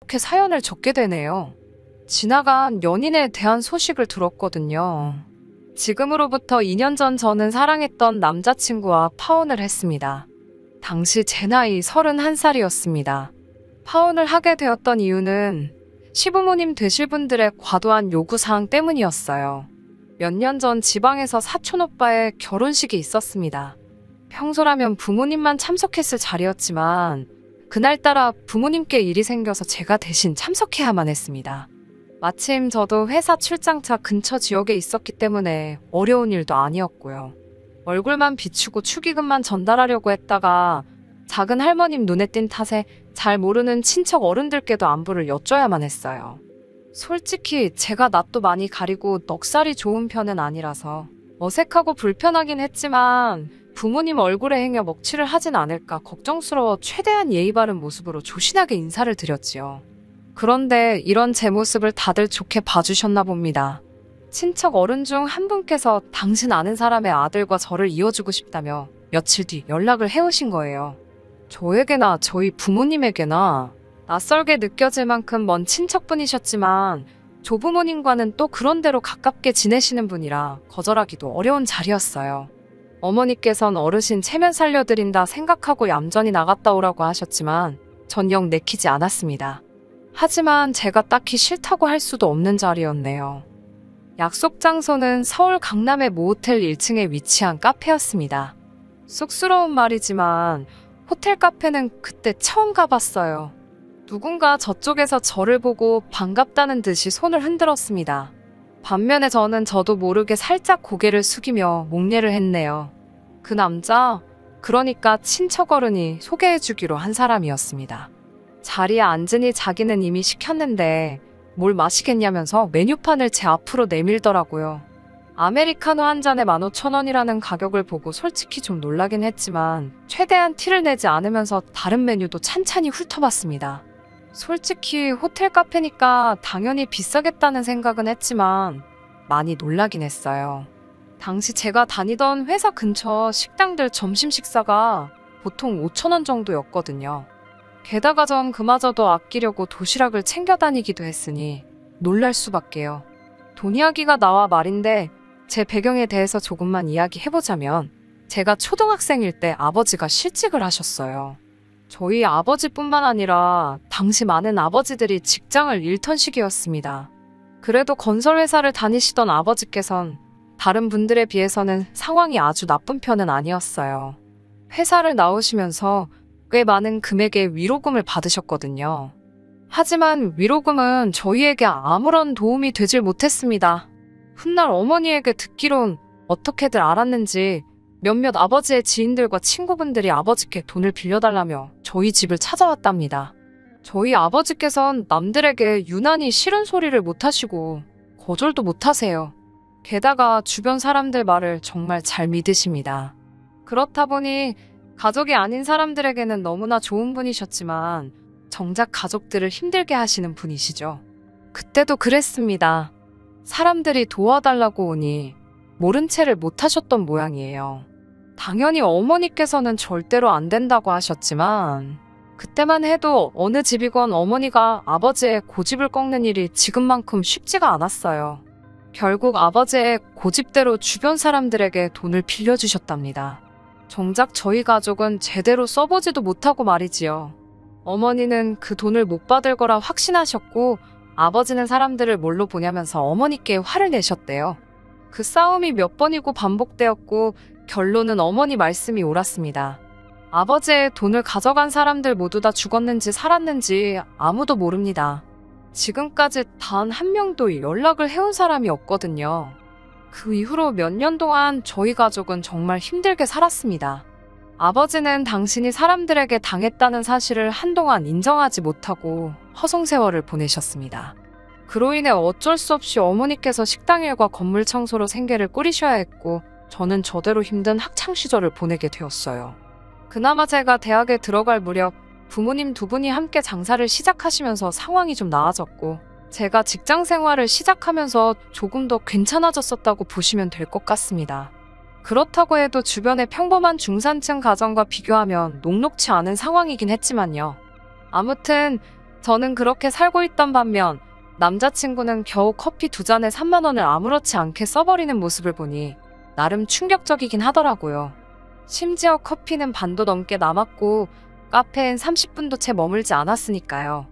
이렇게 사연을 적게 되네요. 지나간 연인에 대한 소식을 들었거든요. 지금으로부터 2년 전 저는 사랑했던 남자친구와 파혼을 했습니다. 당시 제 나이 31살이었습니다. 파혼을 하게 되었던 이유는 시부모님 되실 분들의 과도한 요구사항 때문이었어요. 몇 년 전 지방에서 사촌오빠의 결혼식이 있었습니다. 평소라면 부모님만 참석했을 자리였지만 그날따라 부모님께 일이 생겨서 제가 대신 참석해야만 했습니다. 마침 저도 회사 출장차 근처 지역에 있었기 때문에 어려운 일도 아니었고요. 얼굴만 비추고 축의금만 전달하려고 했다가 작은 할머님 눈에 띈 탓에 잘 모르는 친척 어른들께도 안부를 여쭤야만 했어요. 솔직히 제가 낯도 많이 가리고 넉살이 좋은 편은 아니라서 어색하고 불편하긴 했지만 부모님 얼굴에 행여 먹칠을 하진 않을까 걱정스러워 최대한 예의 바른 모습으로 조신하게 인사를 드렸지요. 그런데 이런 제 모습을 다들 좋게 봐주셨나 봅니다. 친척 어른 중 한 분께서 당신 아는 사람의 아들과 저를 이어주고 싶다며 며칠 뒤 연락을 해오신 거예요. 저에게나 저희 부모님에게나 낯설게 느껴질 만큼 먼 친척분이셨지만 조부모님과는 또 그런대로 가깝게 지내시는 분이라 거절하기도 어려운 자리였어요. 어머니께선 어르신 체면 살려드린다 생각하고 얌전히 나갔다 오라고 하셨지만 전 영 내키지 않았습니다. 하지만 제가 딱히 싫다고 할 수도 없는 자리였네요. 약속 장소는 서울 강남의 모호텔 1층에 위치한 카페였습니다. 쑥스러운 말이지만 호텔 카페는 그때 처음 가봤어요. 누군가 저쪽에서 저를 보고 반갑다는 듯이 손을 흔들었습니다. 반면에 저도 모르게 살짝 고개를 숙이며 목례를 했네요. 그 남자, 그러니까 친척 어른이 소개해주기로 한 사람이었습니다. 자리에 앉으니 자기는 이미 시켰는데 뭘 마시겠냐면서 메뉴판을 제 앞으로 내밀더라고요. 아메리카노 한 잔에 15,000원이라는 가격을 보고 솔직히 좀 놀라긴 했지만 최대한 티를 내지 않으면서 다른 메뉴도 찬찬히 훑어봤습니다. 솔직히 호텔 카페니까 당연히 비싸겠다는 생각은 했지만 많이 놀라긴 했어요. 당시 제가 다니던 회사 근처 식당들 점심 식사가 보통 5,000원 정도였거든요. 게다가 전 그마저도 아끼려고 도시락을 챙겨 다니기도 했으니 놀랄 수밖에요. 돈 이야기가 나와 말인데 제 배경에 대해서 조금만 이야기해보자면 제가 초등학생일 때 아버지가 실직을 하셨어요. 저희 아버지뿐만 아니라 당시 많은 아버지들이 직장을 잃던 시기였습니다. 그래도 건설회사를 다니시던 아버지께선 다른 분들에 비해서는 상황이 아주 나쁜 편은 아니었어요. 회사를 나오시면서 꽤 많은 금액의 위로금을 받으셨거든요. 하지만 위로금은 저희에게 아무런 도움이 되질 못했습니다. 훗날 어머니에게 듣기론 어떻게들 알았는지 몇몇 아버지의 지인들과 친구분들이 아버지께 돈을 빌려달라며 저희 집을 찾아왔답니다. 저희 아버지께선 남들에게 유난히 싫은 소리를 못하시고 거절도 못하세요. 게다가 주변 사람들 말을 정말 잘 믿으십니다. 그렇다 보니 가족이 아닌 사람들에게는 너무나 좋은 분이셨지만 정작 가족들을 힘들게 하시는 분이시죠. 그때도 그랬습니다. 사람들이 도와달라고 오니 모른 채를 못하셨던 모양이에요. 당연히 어머니께서는 절대로 안 된다고 하셨지만 그때만 해도 어느 집이건 어머니가 아버지의 고집을 꺾는 일이 지금만큼 쉽지가 않았어요. 결국 아버지의 고집대로 주변 사람들에게 돈을 빌려주셨답니다. 정작 저희 가족은 제대로 써보지도 못하고 말이지요. 어머니는 그 돈을 못 받을 거라 확신하셨고 아버지는 사람들을 뭘로 보냐면서 어머니께 화를 내셨대요. 그 싸움이 몇 번이고 반복되었고 결론은 어머니 말씀이 옳았습니다. 아버지의 돈을 가져간 사람들 모두 다 죽었는지 살았는지 아무도 모릅니다. 지금까지 단 한 명도 연락을 해온 사람이 없거든요. 그 이후로 몇 년 동안 저희 가족은 정말 힘들게 살았습니다. 아버지는 당신이 사람들에게 당했다는 사실을 한동안 인정하지 못하고 허송세월을 보내셨습니다. 그로 인해 어쩔 수 없이 어머니께서 식당 일과 건물 청소로 생계를 꾸리셔야 했고 저는 저대로 힘든 학창시절을 보내게 되었어요. 그나마 제가 대학에 들어갈 무렵 부모님 두 분이 함께 장사를 시작하시면서 상황이 좀 나아졌고 제가 직장 생활을 시작하면서 조금 더 괜찮아졌었다고 보시면 될 것 같습니다. 그렇다고 해도 주변의 평범한 중산층 가정과 비교하면 녹록치 않은 상황이긴 했지만요. 아무튼 저는 그렇게 살고 있던 반면 남자친구는 겨우 커피 2잔에 3만 원을 아무렇지 않게 써버리는 모습을 보니 나름 충격적이긴 하더라고요. 심지어 커피는 반도 넘게 남았고 카페엔 30분도 채 머물지 않았으니까요.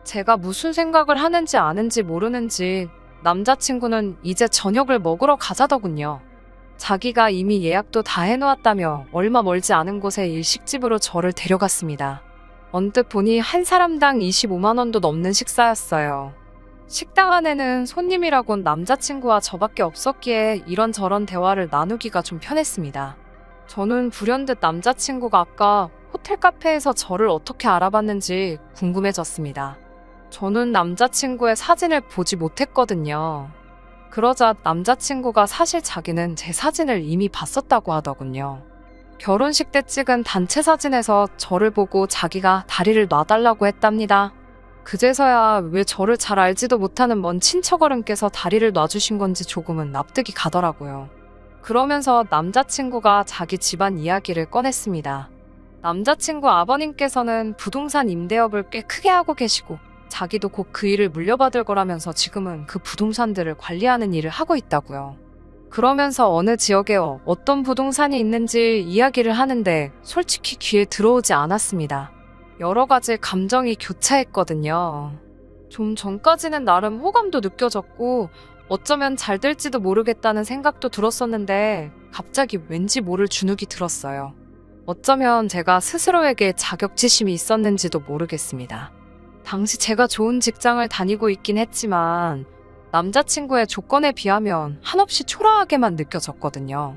제가 무슨 생각을 하는지 아는지 모르는지 남자친구는 이제 저녁을 먹으러 가자더군요. 자기가 이미 예약도 다 해놓았다며 얼마 멀지 않은 곳에 일식집으로 저를 데려갔습니다. 언뜻 보니 한 사람당 25만 원도 넘는 식사였어요. 식당 안에는 손님이라곤 남자친구와 저밖에 없었기에 이런저런 대화를 나누기가 좀 편했습니다. 저는 불현듯 남자친구가 아까 호텔 카페에서 저를 어떻게 알아봤는지 궁금해졌습니다. 저는 남자친구의 사진을 보지 못했거든요. 그러자 남자친구가 사실 자기는 제 사진을 이미 봤었다고 하더군요. 결혼식 때 찍은 단체 사진에서 저를 보고 자기가 다리를 놔달라고 했답니다. 그제서야 왜 저를 잘 알지도 못하는 먼 친척어른께서 다리를 놔주신 건지 조금은 납득이 가더라고요. 그러면서 남자친구가 자기 집안 이야기를 꺼냈습니다. 남자친구 아버님께서는 부동산 임대업을 꽤 크게 하고 계시고 자기도 곧 그 일을 물려받을 거라면서 지금은 그 부동산들을 관리하는 일을 하고 있다고요. 그러면서 어느 지역에 어떤 부동산이 있는지 이야기를 하는데 솔직히 귀에 들어오지 않았습니다. 여러 가지 감정이 교차했거든요. 좀 전까지는 나름 호감도 느껴졌고 어쩌면 잘 될지도 모르겠다는 생각도 들었었는데 갑자기 왠지 모를 주눅이 들었어요. 어쩌면 제가 스스로에게 자격지심이 있었는지도 모르겠습니다. 당시 제가 좋은 직장을 다니고 있긴 했지만 남자친구의 조건에 비하면 한없이 초라하게만 느껴졌거든요.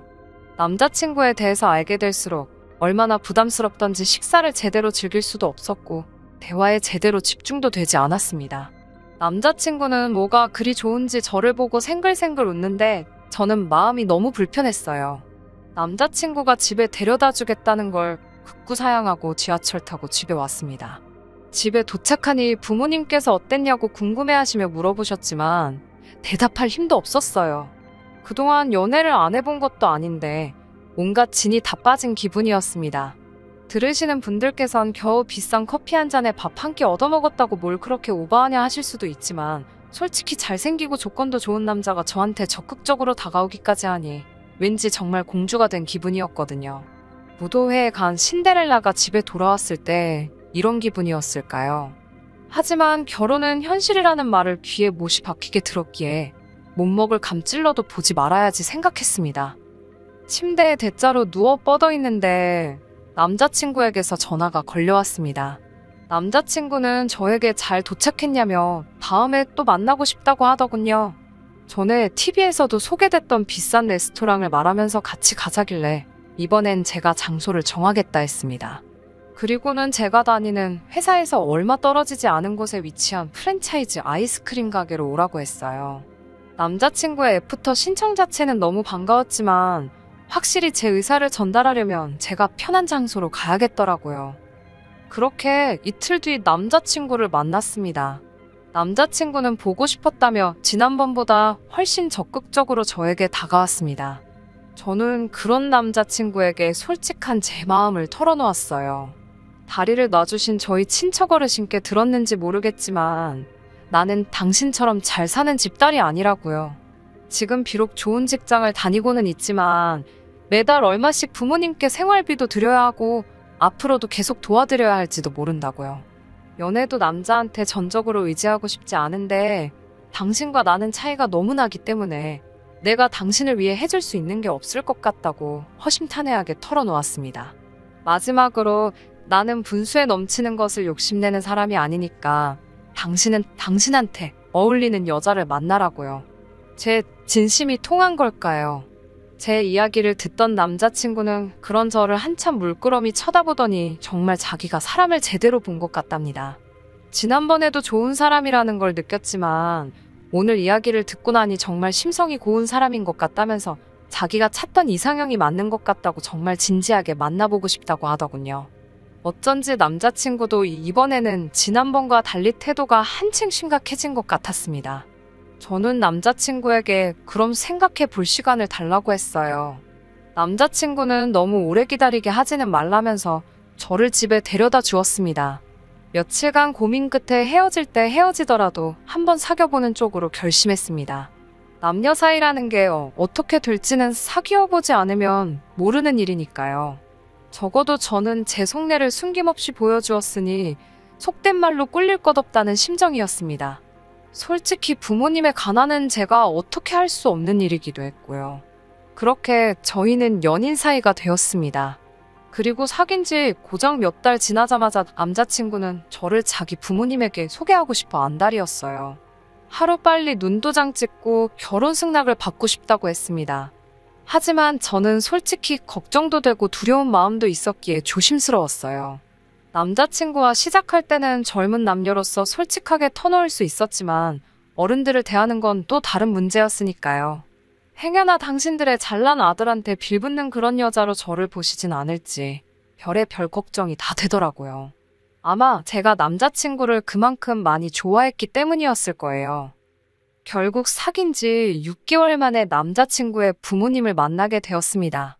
남자친구에 대해서 알게 될수록 얼마나 부담스럽던지 식사를 제대로 즐길 수도 없었고 대화에 제대로 집중도 되지 않았습니다. 남자친구는 뭐가 그리 좋은지 저를 보고 생글생글 웃는데 저는 마음이 너무 불편했어요. 남자친구가 집에 데려다 주겠다는 걸 극구 사양하고 지하철 타고 집에 왔습니다. 집에 도착하니 부모님께서 어땠냐고 궁금해하시며 물어보셨지만 대답할 힘도 없었어요. 그동안 연애를 안 해본 것도 아닌데 온갖 진이 다 빠진 기분이었습니다. 들으시는 분들께선 겨우 비싼 커피 한 잔에 밥 한 끼 얻어먹었다고 뭘 그렇게 오버하냐 하실 수도 있지만 솔직히 잘생기고 조건도 좋은 남자가 저한테 적극적으로 다가오기까지 하니 왠지 정말 공주가 된 기분이었거든요. 무도회에 간 신데렐라가 집에 돌아왔을 때 이런 기분이었을까요? 하지만 결혼은 현실이라는 말을 귀에 못이 박히게 들었기에 못 먹을 감찔러도 보지 말아야지 생각했습니다. 침대에 대자로 누워 뻗어 있는데 남자친구에게서 전화가 걸려왔습니다. 남자친구는 저에게 잘 도착했냐며 다음에 또 만나고 싶다고 하더군요. 전에 TV에서도 소개됐던 비싼 레스토랑을 말하면서 같이 가자길래 이번엔 제가 장소를 정하겠다 했습니다. 그리고는 제가 다니는 회사에서 얼마 떨어지지 않은 곳에 위치한 프랜차이즈 아이스크림 가게로 오라고 했어요. 남자친구의 애프터 신청 자체는 너무 반가웠지만 확실히 제 의사를 전달하려면 제가 편한 장소로 가야겠더라고요. 그렇게 이틀 뒤 남자친구를 만났습니다. 남자친구는 보고 싶었다며 지난번보다 훨씬 적극적으로 저에게 다가왔습니다. 저는 그런 남자친구에게 솔직한 제 마음을 털어놓았어요. 다리를 놔주신 저희 친척어르신께 들었는지 모르겠지만 나는 당신처럼 잘 사는 집딸이 아니라고요. 지금 비록 좋은 직장을 다니고는 있지만 매달 얼마씩 부모님께 생활비도 드려야 하고 앞으로도 계속 도와드려야 할지도 모른다고요. 연애도 남자한테 전적으로 의지하고 싶지 않은데 당신과 나는 차이가 너무 나기 때문에 내가 당신을 위해 해줄 수 있는 게 없을 것 같다고 허심탄회하게 털어놓았습니다. 마지막으로 나는 분수에 넘치는 것을 욕심내는 사람이 아니니까 당신은 당신한테 어울리는 여자를 만나라고요. 제 진심이 통한 걸까요? 제 이야기를 듣던 남자친구는 그런 저를 한참 물끄러미 쳐다보더니 정말 자기가 사람을 제대로 본 것 같답니다. 지난번에도 좋은 사람이라는 걸 느꼈지만 오늘 이야기를 듣고 나니 정말 심성이 고운 사람인 것 같다면서 자기가 찾던 이상형이 맞는 것 같다고 정말 진지하게 만나보고 싶다고 하더군요. 어쩐지 남자친구도 이번에는 지난번과 달리 태도가 한층 심각해진 것 같았습니다. 저는 남자친구에게 그럼 생각해 볼 시간을 달라고 했어요. 남자친구는 너무 오래 기다리게 하지는 말라면서 저를 집에 데려다 주었습니다. 며칠간 고민 끝에 헤어질 때 헤어지더라도 한번 사귀어보는 쪽으로 결심했습니다. 남녀 사이라는 게 어떻게 될지는 사귀어보지 않으면 모르는 일이니까요. 적어도 저는 제 속내를 숨김없이 보여주었으니 속된 말로 꿀릴 것 없다는 심정이었습니다. 솔직히 부모님의 가난은 제가 어떻게 할 수 없는 일이기도 했고요. 그렇게 저희는 연인 사이가 되었습니다. 그리고 사귄 지 고작 몇 달 지나자마자 남자친구는 저를 자기 부모님에게 소개하고 싶어 안달이었어요. 하루빨리 눈도장 찍고 결혼 승낙을 받고 싶다고 했습니다. 하지만 저는 솔직히 걱정도 되고 두려운 마음도 있었기에 조심스러웠어요. 남자친구와 시작할 때는 젊은 남녀로서 솔직하게 터놓을 수 있었지만 어른들을 대하는 건 또 다른 문제였으니까요. 행여나 당신들의 잘난 아들한테 빌붙는 그런 여자로 저를 보시진 않을지 별의 별 걱정이 다 되더라고요. 아마 제가 남자친구를 그만큼 많이 좋아했기 때문이었을 거예요. 결국 사귄 지 6개월 만에 남자친구의 부모님을 만나게 되었습니다.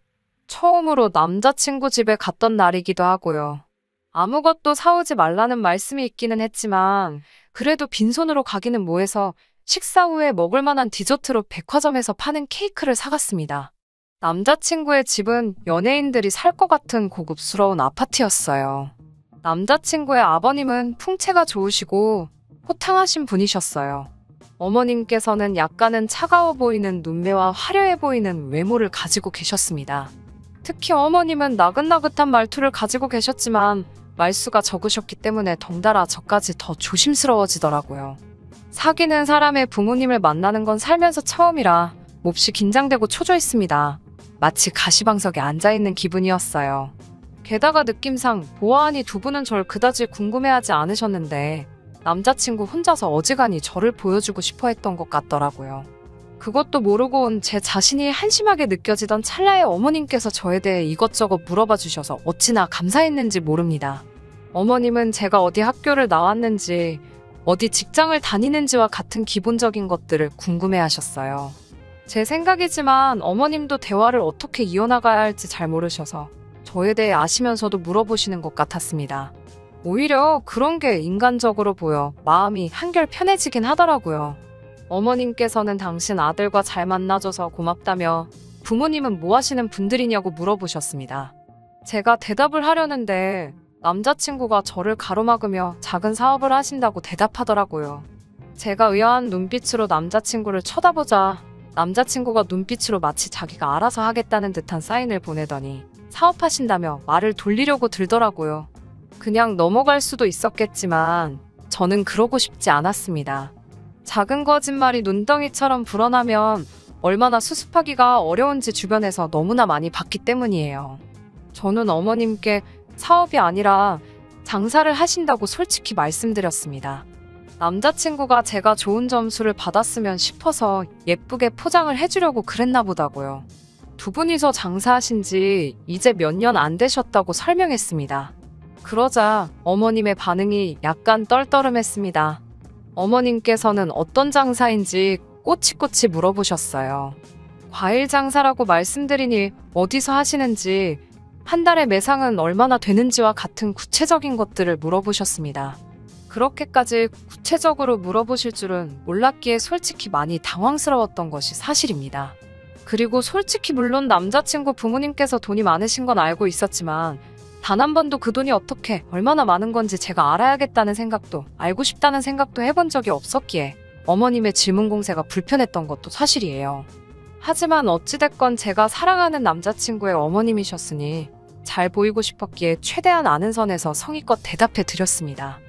처음으로 남자친구 집에 갔던 날이기도 하고요. 아무것도 사오지 말라는 말씀이 있기는 했지만 그래도 빈손으로 가기는 뭐해서 식사 후에 먹을 만한 디저트로 백화점에서 파는 케이크를 사갔습니다. 남자친구의 집은 연예인들이 살 것 같은 고급스러운 아파트였어요. 남자친구의 아버님은 풍채가 좋으시고 호탕하신 분이셨어요. 어머님께서는 약간은 차가워 보이는 눈매와 화려해 보이는 외모를 가지고 계셨습니다. 특히 어머님은 나긋나긋한 말투를 가지고 계셨지만 말수가 적으셨기 때문에 덩달아 저까지 더 조심스러워지더라고요. 사귀는 사람의 부모님을 만나는 건 살면서 처음이라 몹시 긴장되고 초조했습니다. 마치 가시방석에 앉아있는 기분이었어요. 게다가 느낌상 보아하니 두 분은 절 그다지 궁금해하지 않으셨는데 남자친구 혼자서 어지간히 저를 보여주고 싶어 했던 것 같더라고요. 그것도 모르고 온 제 자신이 한심하게 느껴지던 찰나에 어머님께서 저에 대해 이것저것 물어봐 주셔서 어찌나 감사했는지 모릅니다. 어머님은 제가 어디 학교를 나왔는지 어디 직장을 다니는지와 같은 기본적인 것들을 궁금해하셨어요. 제 생각이지만 어머님도 대화를 어떻게 이어나가야 할지 잘 모르셔서 저에 대해 아시면서도 물어보시는 것 같았습니다. 오히려 그런 게 인간적으로 보여 마음이 한결 편해지긴 하더라고요. 어머님께서는 당신 아들과 잘 만나줘서 고맙다며 부모님은 뭐 하시는 분들이냐고 물어보셨습니다. 제가 대답을 하려는데 남자친구가 저를 가로막으며 작은 사업을 하신다고 대답하더라고요. 제가 의아한 눈빛으로 남자친구를 쳐다보자 남자친구가 눈빛으로 마치 자기가 알아서 하겠다는 듯한 사인을 보내더니 사업하신다며 말을 돌리려고 들더라고요. 그냥 넘어갈 수도 있었겠지만 저는 그러고 싶지 않았습니다. 작은 거짓말이 눈덩이처럼 불어나면 얼마나 수습하기가 어려운지 주변에서 너무나 많이 봤기 때문이에요. 저는 어머님께 사업이 아니라 장사를 하신다고 솔직히 말씀드렸습니다. 남자친구가 제가 좋은 점수를 받았으면 싶어서 예쁘게 포장을 해주려고 그랬나 보다고요. 두 분이서 장사하신 지 이제 몇 년 안 되셨다고 설명했습니다. 그러자 어머님의 반응이 약간 떨떠름했습니다. 어머님께서는 어떤 장사인지 꼬치꼬치 물어보셨어요. 과일 장사라고 말씀드리니 어디서 하시는지, 한 달에 매상은 얼마나 되는지와 같은 구체적인 것들을 물어보셨습니다. 그렇게까지 구체적으로 물어보실 줄은 몰랐기에 솔직히 많이 당황스러웠던 것이 사실입니다. 그리고 솔직히 물론 남자친구 부모님께서 돈이 많으신 건 알고 있었지만 단 한 번도 그 돈이 어떻게 얼마나 많은 건지 제가 알아야겠다는 생각도 알고 싶다는 생각도 해본 적이 없었기에 어머님의 질문 공세가 불편했던 것도 사실이에요. 하지만 어찌됐건 제가 사랑하는 남자친구의 어머님이셨으니 잘 보이고 싶었기에 최대한 아는 선에서 성의껏 대답해 드렸습니다.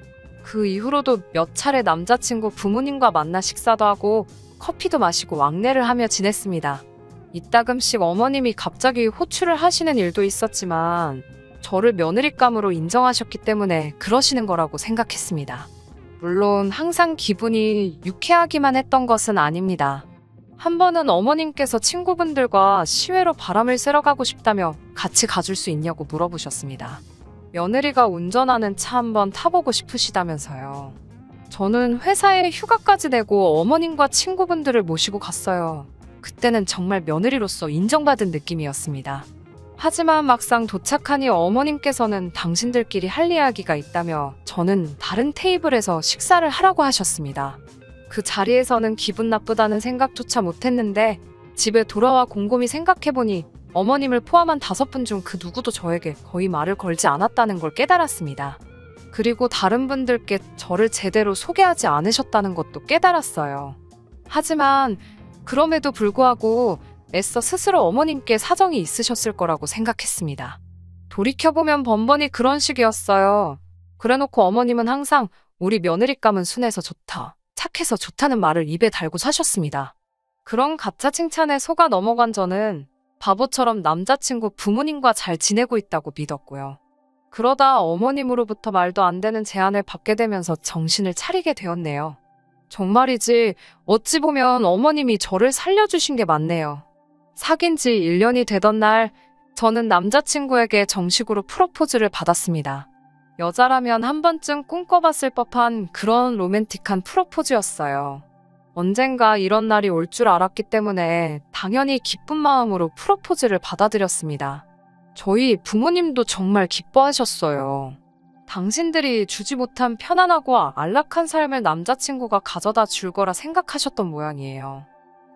그 이후로도 몇 차례 남자친구 부모님과 만나 식사도 하고 커피도 마시고 왕래를 하며 지냈습니다. 이따금씩 어머님이 갑자기 호출을 하시는 일도 있었지만 저를 며느리감으로 인정하셨기 때문에 그러시는 거라고 생각했습니다. 물론 항상 기분이 유쾌하기만 했던 것은 아닙니다. 한 번은 어머님께서 친구분들과 시외로 바람을 쐬러 가고 싶다며 같이 가줄 수 있냐고 물어보셨습니다. 며느리가 운전하는 차 한번 타보고 싶으시다면서요. 저는 회사에 휴가까지 내고 어머님과 친구분들을 모시고 갔어요. 그때는 정말 며느리로서 인정받은 느낌이었습니다. 하지만 막상 도착하니 어머님께서는 당신들끼리 할 이야기가 있다며 저는 다른 테이블에서 식사를 하라고 하셨습니다. 그 자리에서는 기분 나쁘다는 생각조차 못했는데 집에 돌아와 곰곰이 생각해보니 어머님을 포함한 5분 중 그 누구도 저에게 거의 말을 걸지 않았다는 걸 깨달았습니다. 그리고 다른 분들께 저를 제대로 소개하지 않으셨다는 것도 깨달았어요. 하지만 그럼에도 불구하고 애써 스스로 어머님께 사정이 있으셨을 거라고 생각했습니다. 돌이켜보면 번번이 그런 식이었어요. 그래놓고 어머님은 항상 우리 며느리감은 순해서 좋다, 착해서 좋다는 말을 입에 달고 사셨습니다. 그런 가짜 칭찬에 속아 넘어간 저는 바보처럼 남자친구 부모님과 잘 지내고 있다고 믿었고요. 그러다 어머님으로부터 말도 안 되는 제안을 받게 되면서 정신을 차리게 되었네요. 정말이지 어찌 보면 어머님이 저를 살려주신 게 맞네요. 사귄 지 1년이 되던 날 저는 남자친구에게 정식으로 프로포즈를 받았습니다. 여자라면 한 번쯤 꿈꿔봤을 법한 그런 로맨틱한 프로포즈였어요. 언젠가 이런 날이 올 줄 알았기 때문에 당연히 기쁜 마음으로 프로포즈를 받아들였습니다. 저희 부모님도 정말 기뻐하셨어요. 당신들이 주지 못한 편안하고 안락한 삶을 남자친구가 가져다 줄 거라 생각하셨던 모양이에요.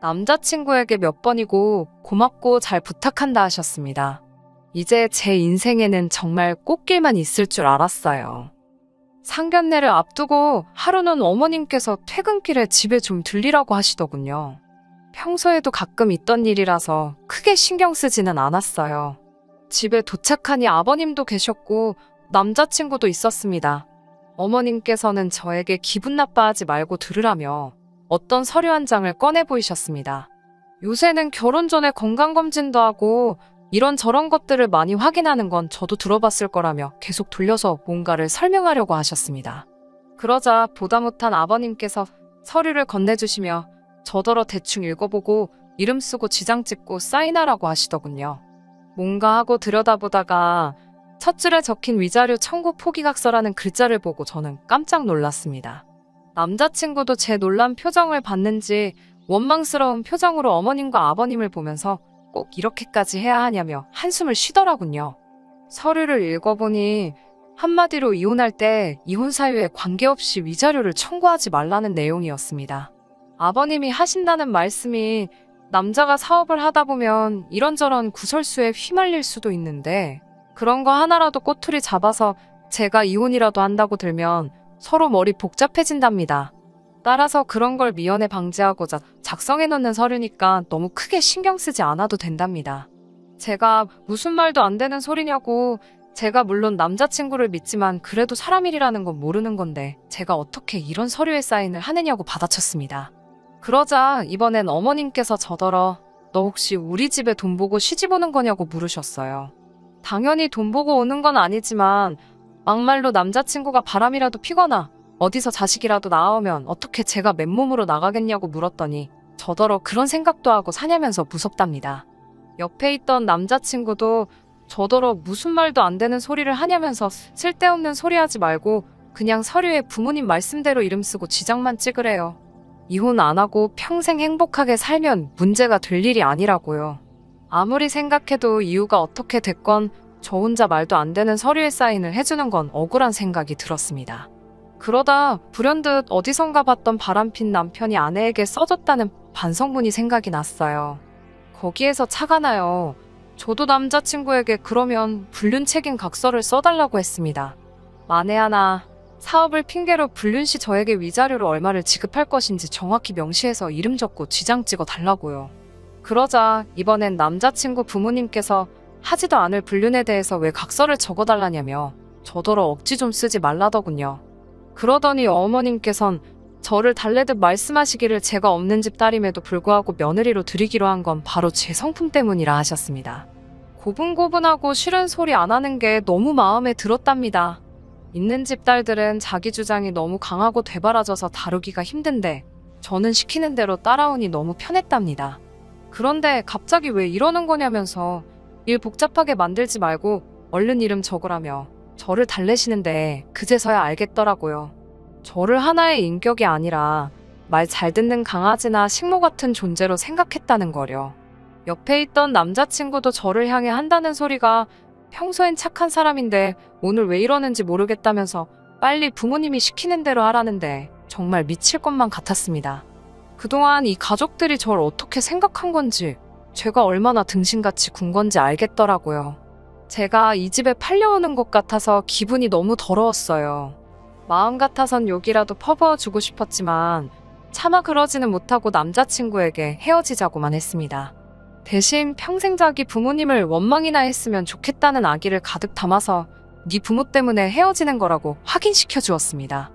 남자친구에게 몇 번이고 고맙고 잘 부탁한다 하셨습니다. 이제 제 인생에는 정말 꽃길만 있을 줄 알았어요. 상견례를 앞두고 하루는 어머님께서 퇴근길에 집에 좀 들리라고 하시더군요. 평소에도 가끔 있던 일이라서 크게 신경 쓰지는 않았어요. 집에 도착하니 아버님도 계셨고 남자친구도 있었습니다. 어머님께서는 저에게 기분 나빠하지 말고 들으라며 어떤 서류 한 장을 꺼내 보이셨습니다. 요새는 결혼 전에 건강검진도 하고 이런저런 것들을 많이 확인하는 건 저도 들어봤을 거라며 계속 돌려서 뭔가를 설명하려고 하셨습니다. 그러자 보다 못한 아버님께서 서류를 건네주시며 저더러 대충 읽어보고 이름 쓰고 지장 찍고 사인하라고 하시더군요. 뭔가 하고 들여다보다가 첫 줄에 적힌 위자료 청구 포기각서라는 글자를 보고 저는 깜짝 놀랐습니다. 남자친구도 제 놀란 표정을 봤는지 원망스러운 표정으로 어머님과 아버님을 보면서 꼭 이렇게까지 해야 하냐며 한숨을 쉬더라군요. 서류를 읽어보니 한마디로 이혼할 때 이혼 사유에 관계없이 위자료를 청구하지 말라는 내용이었습니다. 아버님이 하신다는 말씀이 남자가 사업을 하다 보면 이런저런 구설수에 휘말릴 수도 있는데 그런 거 하나라도 꼬투리 잡아서 제가 이혼이라도 한다고 들면 서로 머리 복잡해진답니다. 따라서 그런 걸 미연에 방지하고자 작성해놓는 서류니까 너무 크게 신경 쓰지 않아도 된답니다. 제가 무슨 말도 안 되는 소리냐고. 제가 물론 남자친구를 믿지만 그래도 사람 일이라는 건 모르는 건데 제가 어떻게 이런 서류에 사인을 하느냐고 받아쳤습니다. 그러자 이번엔 어머님께서 저더러 너 혹시 우리 집에 돈 보고 시집 오는 거냐고 물으셨어요. 당연히 돈 보고 오는 건 아니지만 막말로 남자친구가 바람이라도 피거나 어디서 자식이라도 나오면 어떻게 제가 맨몸으로 나가겠냐고 물었더니 저더러 그런 생각도 하고 사냐면서 무섭답니다. 옆에 있던 남자친구도 저더러 무슨 말도 안 되는 소리를 하냐면서 쓸데없는 소리 하지 말고 그냥 서류에 부모님 말씀대로 이름 쓰고 지장만 찍으래요. 이혼 안 하고 평생 행복하게 살면 문제가 될 일이 아니라고요. 아무리 생각해도 이유가 어떻게 됐건 저 혼자 말도 안 되는 서류에 사인을 해주는 건 억울한 생각이 들었습니다. 그러다 불현듯 어디선가 봤던 바람핀 남편이 아내에게 써줬다는 반성문이 생각이 났어요. 거기에서 차가 나요. 저도 남자친구에게 그러면 불륜 책임 각서를 써달라고 했습니다. 만에 하나 사업을 핑계로 불륜 시 저에게 위자료로 얼마를 지급할 것인지 정확히 명시해서 이름 적고 지장 찍어 달라고요. 그러자 이번엔 남자친구 부모님께서 하지도 않을 불륜에 대해서 왜 각서를 적어달라냐며 저더러 억지 좀 쓰지 말라더군요. 그러더니 어머님께선 저를 달래듯 말씀하시기를 제가 없는 집 딸임에도 불구하고 며느리로 들이기로 한 건 바로 제 성품 때문이라 하셨습니다. 고분고분하고 싫은 소리 안 하는 게 너무 마음에 들었답니다. 있는 집 딸들은 자기 주장이 너무 강하고 되바라져서 다루기가 힘든데 저는 시키는 대로 따라오니 너무 편했답니다. 그런데 갑자기 왜 이러는 거냐면서 일 복잡하게 만들지 말고 얼른 이름 적으라며 저를 달래시는데 그제서야 알겠더라고요. 저를 하나의 인격이 아니라 말 잘 듣는 강아지나 식모 같은 존재로 생각했다는 거려. 옆에 있던 남자친구도 저를 향해 한다는 소리가 평소엔 착한 사람인데 오늘 왜 이러는지 모르겠다면서 빨리 부모님이 시키는 대로 하라는데 정말 미칠 것만 같았습니다. 그동안 이 가족들이 저를 어떻게 생각한 건지 제가 얼마나 등신같이 군 건지 알겠더라고요. 제가 이 집에 팔려오는 것 같아서 기분이 너무 더러웠어요. 마음 같아선 욕이라도 퍼부어주고 싶었지만 차마 그러지는 못하고 남자친구에게 헤어지자고만 했습니다. 대신 평생 자기 부모님을 원망이나 했으면 좋겠다는 악의를 가득 담아서 네 부모 때문에 헤어지는 거라고 확인시켜 주었습니다.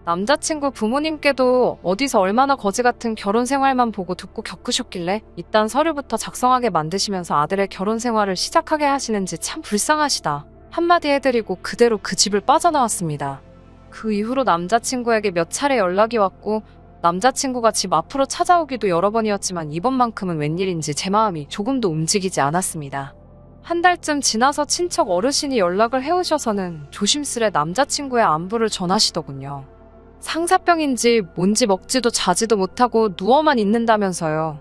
남자친구 부모님께도 어디서 얼마나 거지 같은 결혼 생활만 보고 듣고 겪으셨길래 이딴 서류부터 작성하게 만드시면서 아들의 결혼 생활을 시작하게 하시는지 참 불쌍하시다 한마디 해드리고 그대로 그 집을 빠져나왔습니다. 그 이후로 남자친구에게 몇 차례 연락이 왔고 남자친구가 집 앞으로 찾아오기도 여러 번이었지만 이번만큼은 웬일인지 제 마음이 조금도 움직이지 않았습니다. 한 달쯤 지나서 친척 어르신이 연락을 해오셔서는 조심스레 남자친구의 안부를 전하시더군요. 상사병인지 뭔지 먹지도 자지도 못하고 누워만 있는다면서요.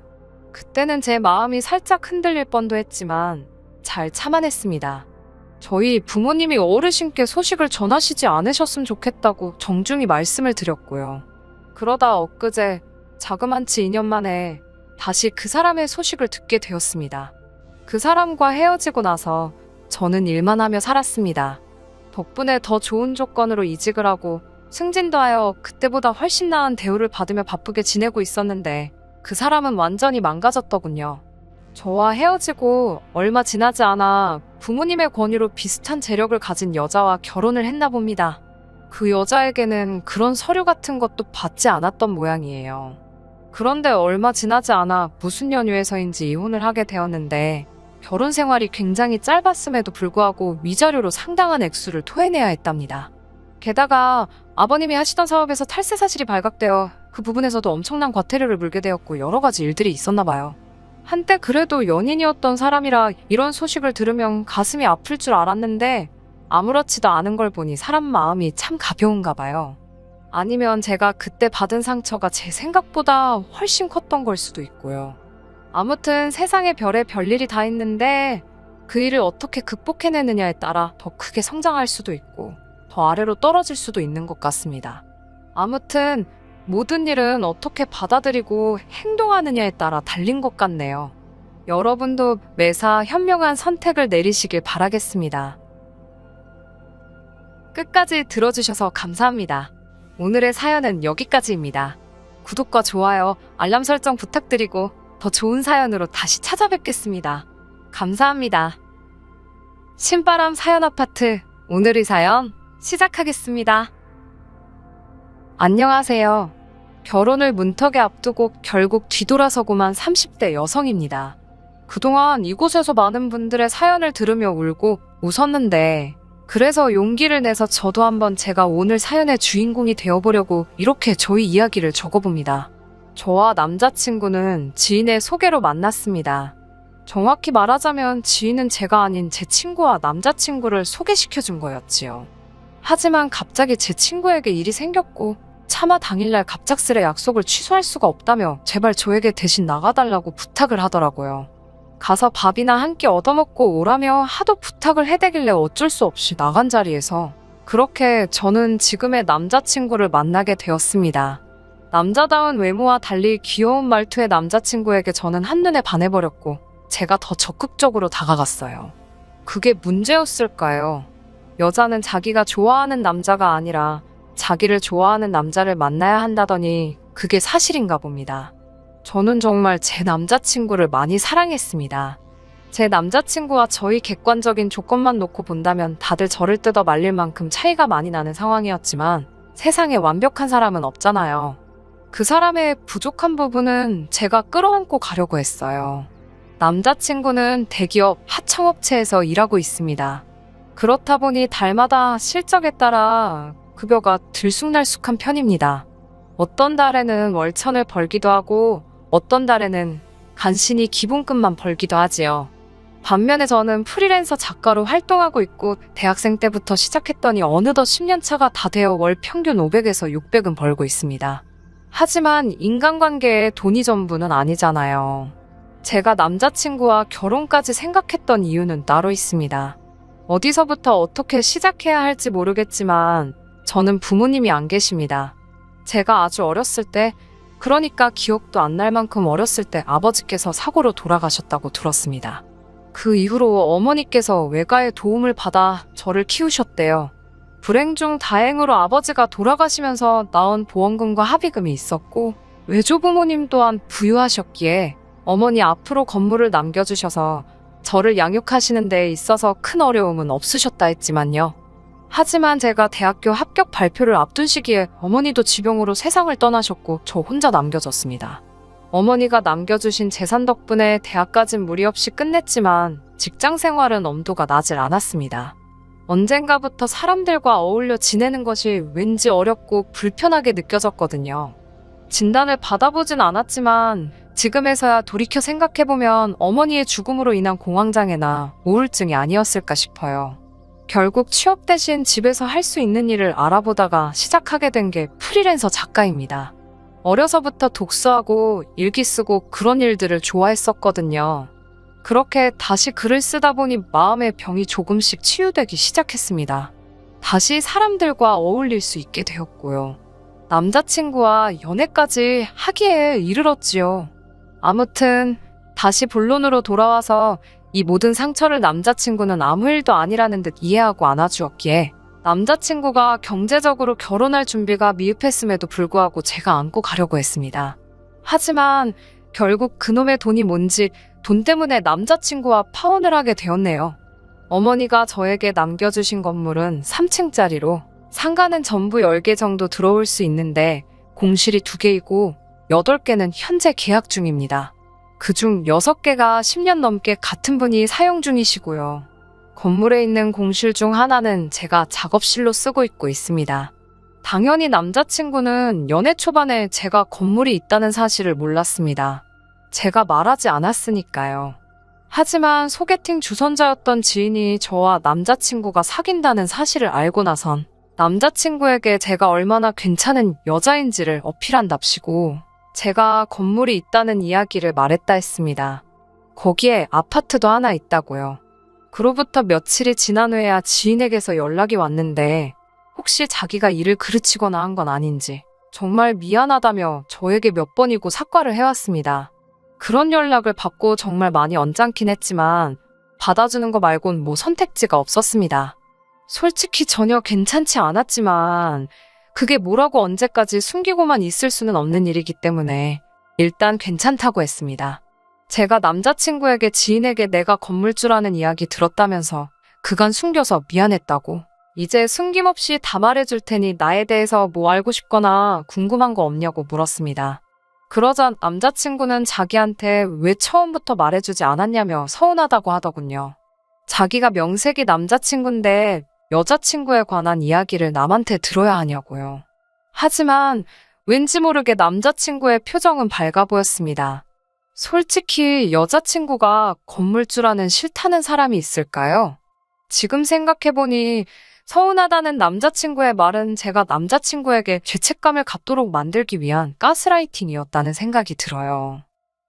그때는 제 마음이 살짝 흔들릴 뻔도 했지만 잘 참아냈습니다. 저희 부모님이 어르신께 소식을 전하시지 않으셨으면 좋겠다고 정중히 말씀을 드렸고요. 그러다 엊그제 자그만치 2년 만에 다시 그 사람의 소식을 듣게 되었습니다. 그 사람과 헤어지고 나서 저는 일만 하며 살았습니다. 덕분에 더 좋은 조건으로 이직을 하고 승진도 하여 그때보다 훨씬 나은 대우를 받으며 바쁘게 지내고 있었는데 그 사람은 완전히 망가졌더군요. 저와 헤어지고 얼마 지나지 않아 부모님의 권유로 비슷한 재력을 가진 여자와 결혼을 했나 봅니다. 그 여자에게는 그런 서류 같은 것도 받지 않았던 모양이에요. 그런데 얼마 지나지 않아 무슨 연유에서인지 이혼을 하게 되었는데 결혼 생활이 굉장히 짧았음에도 불구하고 위자료로 상당한 액수를 토해내야 했답니다. 게다가 아버님이 하시던 사업에서 탈세 사실이 발각되어 그 부분에서도 엄청난 과태료를 물게 되었고 여러 가지 일들이 있었나 봐요. 한때 그래도 연인이었던 사람이라 이런 소식을 들으면 가슴이 아플 줄 알았는데 아무렇지도 않은 걸 보니 사람 마음이 참 가벼운가 봐요. 아니면 제가 그때 받은 상처가 제 생각보다 훨씬 컸던 걸 수도 있고요. 아무튼 세상에 별의 별일이 다 있는데 그 일을 어떻게 극복해내느냐에 따라 더 크게 성장할 수도 있고 더 아래로 떨어질 수도 있는 것 같습니다. 아무튼 모든 일은 어떻게 받아들이고 행동하느냐에 따라 달린 것 같네요. 여러분도 매사 현명한 선택을 내리시길 바라겠습니다. 끝까지 들어주셔서 감사합니다. 오늘의 사연은 여기까지입니다. 구독과 좋아요, 알람 설정 부탁드리고 더 좋은 사연으로 다시 찾아뵙겠습니다. 감사합니다. 신바람 사연 아파트 오늘의 사연 시작하겠습니다. 안녕하세요. 결혼을 문턱에 앞두고 결국 뒤돌아서고만 30대 여성입니다. 그동안 이곳에서 많은 분들의 사연을 들으며 울고 웃었는데 그래서 용기를 내서 저도 한번 제가 오늘 사연의 주인공이 되어보려고 이렇게 저희 이야기를 적어봅니다. 저와 남자친구는 지인의 소개로 만났습니다. 정확히 말하자면 지인은 제가 아닌 제 친구와 남자친구를 소개시켜준 거였지요. 하지만 갑자기 제 친구에게 일이 생겼고 차마 당일날 갑작스레 약속을 취소할 수가 없다며 제발 저에게 대신 나가달라고 부탁을 하더라고요. 가서 밥이나 한 끼 얻어먹고 오라며 하도 부탁을 해대길래 어쩔 수 없이 나간 자리에서 그렇게 저는 지금의 남자친구를 만나게 되었습니다. 남자다운 외모와 달리 귀여운 말투의 남자친구에게 저는 한눈에 반해버렸고 제가 더 적극적으로 다가갔어요. 그게 문제였을까요? 여자는 자기가 좋아하는 남자가 아니라 자기를 좋아하는 남자를 만나야 한다더니 그게 사실인가 봅니다. 저는 정말 제 남자친구를 많이 사랑했습니다. 제 남자친구와 저희 객관적인 조건만 놓고 본다면 다들 저를 뜯어 말릴 만큼 차이가 많이 나는 상황이었지만 세상에 완벽한 사람은 없잖아요. 그 사람의 부족한 부분은 제가 끌어안고 가려고 했어요. 남자친구는 대기업 하청업체에서 일하고 있습니다. 그렇다 보니 달마다 실적에 따라 급여가 들쑥날쑥한 편입니다. 어떤 달에는 월천을 벌기도 하고 어떤 달에는 간신히 기본급만 벌기도 하지요. 반면에 저는 프리랜서 작가로 활동하고 있고 대학생 때부터 시작했더니 어느덧 10년 차가 다 되어 월 평균 500에서 600은 벌고 있습니다. 하지만 인간관계에 돈이 전부는 아니잖아요. 제가 남자친구와 결혼까지 생각했던 이유는 따로 있습니다. 어디서부터 어떻게 시작해야 할지 모르겠지만 저는 부모님이 안 계십니다. 제가 아주 어렸을 때, 그러니까 기억도 안 날 만큼 어렸을 때 아버지께서 사고로 돌아가셨다고 들었습니다. 그 이후로 어머니께서 외가의 도움을 받아 저를 키우셨대요. 불행 중 다행으로 아버지가 돌아가시면서 나온 보험금과 합의금이 있었고 외조부모님 또한 부유하셨기에 어머니 앞으로 건물을 남겨주셔서 저를 양육하시는 데 있어서 큰 어려움은 없으셨다 했지만요. 하지만 제가 대학교 합격 발표를 앞둔 시기에 어머니도 지병으로 세상을 떠나셨고 저 혼자 남겨졌습니다. 어머니가 남겨주신 재산 덕분에 대학까진 무리 없이 끝냈지만 직장 생활은 엄두가 나질 않았습니다. 언젠가부터 사람들과 어울려 지내는 것이 왠지 어렵고 불편하게 느껴졌거든요. 진단을 받아보진 않았지만 지금에서야 돌이켜 생각해보면 어머니의 죽음으로 인한 공황장애나 우울증이 아니었을까 싶어요. 결국 취업 대신 집에서 할 수 있는 일을 알아보다가 시작하게 된 게 프리랜서 작가입니다. 어려서부터 독서하고 일기 쓰고 그런 일들을 좋아했었거든요. 그렇게 다시 글을 쓰다 보니 마음의 병이 조금씩 치유되기 시작했습니다. 다시 사람들과 어울릴 수 있게 되었고요. 남자친구와 연애까지 하기에 이르렀지요. 아무튼 다시 본론으로 돌아와서 이 모든 상처를 남자친구는 아무 일도 아니라는 듯 이해하고 안아주었기에 남자친구가 경제적으로 결혼할 준비가 미흡했음에도 불구하고 제가 안고 가려고 했습니다. 하지만 결국 그놈의 돈이 뭔지 돈 때문에 남자친구와 파혼을 하게 되었네요. 어머니가 저에게 남겨주신 건물은 3층짜리로 상가는 전부 10개 정도 들어올 수 있는데 공실이 2개이고 8개는 현재 계약 중입니다. 그중 6개가 10년 넘게 같은 분이 사용 중이시고요. 건물에 있는 공실 중 하나는 제가 작업실로 쓰고 있습니다. 당연히 남자친구는 연애 초반에 제가 건물이 있다는 사실을 몰랐습니다. 제가 말하지 않았으니까요. 하지만 소개팅 주선자였던 지인이 저와 남자친구가 사귄다는 사실을 알고 나선 남자친구에게 제가 얼마나 괜찮은 여자인지를 어필한답시고 제가 건물이 있다는 이야기를 말했다 했습니다. 거기에 아파트도 하나 있다고요. 그로부터 며칠이 지난 후에야 지인에게서 연락이 왔는데 혹시 자기가 일을 그르치거나 한 건 아닌지 정말 미안하다며 저에게 몇 번이고 사과를 해왔습니다. 그런 연락을 받고 정말 많이 언짢긴 했지만 받아주는 거 말곤 뭐 선택지가 없었습니다. 솔직히 전혀 괜찮지 않았지만 그게 뭐라고 언제까지 숨기고만 있을 수는 없는 일이기 때문에 일단 괜찮다고 했습니다. 제가 남자친구에게 지인에게 내가 건물주라는 이야기 들었다면서 그간 숨겨서 미안했다고 이제 숨김없이 다 말해줄 테니 나에 대해서 뭐 알고 싶거나 궁금한 거 없냐고 물었습니다. 그러자 남자친구는 자기한테 왜 처음부터 말해주지 않았냐며 서운하다고 하더군요. 자기가 명색이 남자친구인데 여자친구에 관한 이야기를 남한테 들어야 하냐고요. 하지만 왠지 모르게 남자친구의 표정은 밝아 보였습니다. 솔직히 여자친구가 건물주라는 싫다는 사람이 있을까요? 지금 생각해보니 서운하다는 남자친구의 말은 제가 남자친구에게 죄책감을 갖도록 만들기 위한 가스라이팅이었다는 생각이 들어요.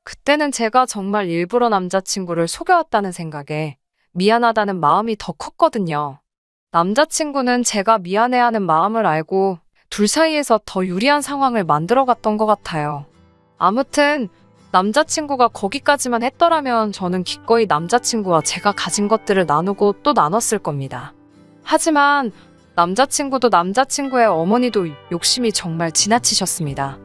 그때는 제가 정말 일부러 남자친구를 속여왔다는 생각에 미안하다는 마음이 더 컸거든요. 남자친구는 제가 미안해하는 마음을 알고 둘 사이에서 더 유리한 상황을 만들어갔던 것 같아요. 아무튼 남자친구가 거기까지만 했더라면 저는 기꺼이 남자친구와 제가 가진 것들을 나누고 또 나눴을 겁니다. 하지만 남자친구도 남자친구의 어머니도 욕심이 정말 지나치셨습니다.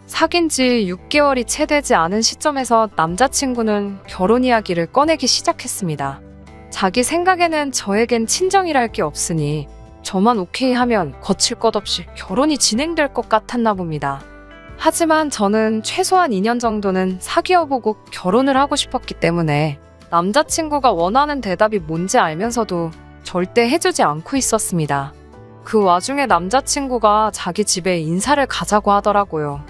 사귄 지 6개월이 채 되지 않은 시점에서 남자친구는 결혼 이야기를 꺼내기 시작했습니다. 자기 생각에는 저에겐 친정이랄 게 없으니 저만 오케이 하면 거칠 것 없이 결혼이 진행될 것 같았나 봅니다. 하지만 저는 최소한 2년 정도는 사귀어보고 결혼을 하고 싶었기 때문에 남자친구가 원하는 대답이 뭔지 알면서도 절대 해주지 않고 있었습니다. 그 와중에 남자친구가 자기 집에 인사를 가자고 하더라고요.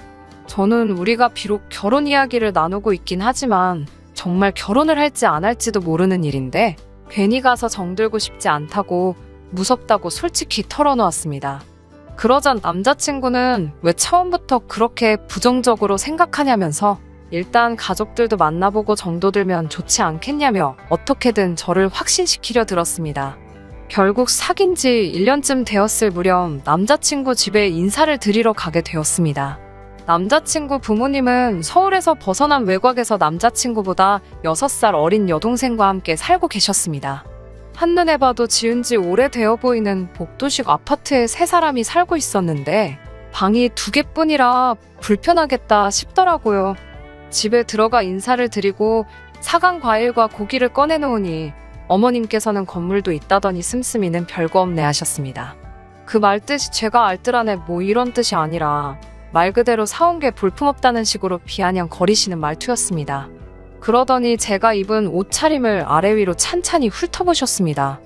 저는 우리가 비록 결혼 이야기를 나누고 있긴 하지만 정말 결혼을 할지 안 할지도 모르는 일인데 괜히 가서 정들고 싶지 않다고 무섭다고 솔직히 털어놓았습니다. 그러자 남자친구는 왜 처음부터 그렇게 부정적으로 생각하냐면서 일단 가족들도 만나보고 정도 들면 좋지 않겠냐며 어떻게든 저를 확신시키려 들었습니다. 결국 사귄 지 1년쯤 되었을 무렵 남자친구 집에 인사를 드리러 가게 되었습니다. 남자친구 부모님은 서울에서 벗어난 외곽에서 남자친구보다 6살 어린 여동생과 함께 살고 계셨습니다. 한눈에 봐도 지은 지 오래되어 보이는 복도식 아파트에 3사람이 살고 있었는데 방이 2개뿐이라 불편하겠다 싶더라고요. 집에 들어가 인사를 드리고 사간 과일과 고기를 꺼내놓으니 어머님께서는 건물도 있다더니 씀씀이는 별거 없네 하셨습니다. 그 말뜻이 제가 알뜰하네 뭐 이런 뜻이 아니라 말 그대로 사온 게 볼품없다는 식으로 비아냥 거리시는 말투였습니다. 그러더니 제가 입은 옷차림을 아래 위로 찬찬히 훑어보셨습니다.